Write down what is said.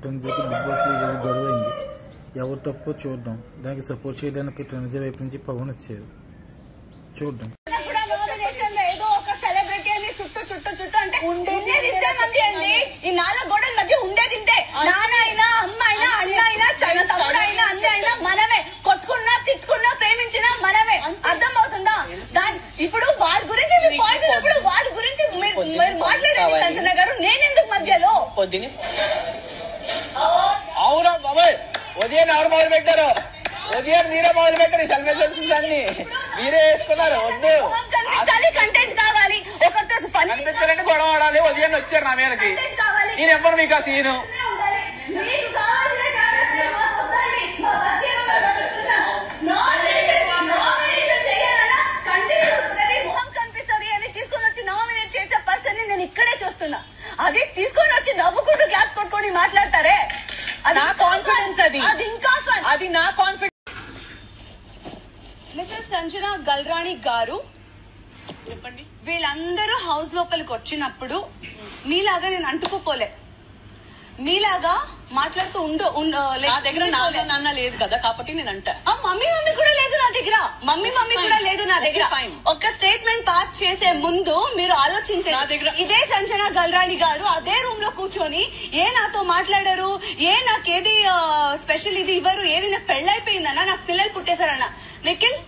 ట్రెండ్జర్కి big boss లో ఈరోజు గొడవ అయింది. ఎవరు తప్పో చూద్దాం. దానికి సపోర్ట్ చేయడానికి ట్రెండ్జర్ వైపు నుంచి పవన్ వచ్చారు. చూద్దాం. ఏదో ఒక సెలబ్రిటీ అని చుట్టూ చుట్టూ చుట్టూ అంటే ఉండేది ఇంతే మంది అండి. ఈ 4 గోడల మధ్య ఉండేది ఇంతే. నాన్న అయినా అమ్మ అయినా అన్న అయినా చైనా తమ్ముడు అయినా అన్న అయినా మనమే. కొట్టుకున్నా తిట్టుకున్నా ప్రేమించినా మనమే. అర్థం అవుతుందా? ఇప్పుడు వాడి గురించి వాడి గురించి మీరు మాట్లాడండి సంజన గారు. నేనెందుకు మధ్యలో? అవునా బాబాయ్, ఉదయం ఎవరు మొదలు పెట్టారు? ఉదయం మీరే మొదలు పెట్టారు. సెలబ్రేషన్స్ అన్ని మీరే వేసుకున్నారు. వద్దు, కంటెంట్ కావాలి. కనిపించాలంటే గొడవ ఆడాలి. ఉదయం వచ్చారు నా మీదకి. నేను ఎవ్వరు మీకు ఆ సీను. నేను ఇక్కడే చూస్తున్నా. అది తీసుకొని వచ్చి నవ్వుకుంటూ క్లాస్ కొట్టుకొని మాట్లాడతారే, నా కాన్ఫిడెన్స్. అది ఇంకా అది నా కాన్ఫిడెన్స్. మిసెస్ సంజన గల్రాణి గారు చెప్పండి. వీళ్ళందరూ హౌస్ లోపలికి వచ్చినప్పుడు మీలాగా నేను అంటుకోపోలే. మీలాగా మాట్లాడుతూ నా దగ్గర నాన్న లేదు కదా, కాబట్టి నేను అంటా. మమ్మీ కూడా లేదు నా దగ్గర. మమ్మీ కూడా లేదు నా దగ్గర. ఒక స్టేట్మెంట్ పాస్ చేసే ముందు మీరు ఆలోచించారు. ఇదే సంజన గల్రాణి గారు అదే రూమ్ లో కూర్చొని నాతో మాట్లాడారు, నాకేది స్పెషల్ ఇది ఇవ్వరు, ఏది నాకు పెళ్ళైపోయిందన్నా, నాకు పిల్లలు పుట్టేశారన్నా. నిఖిల్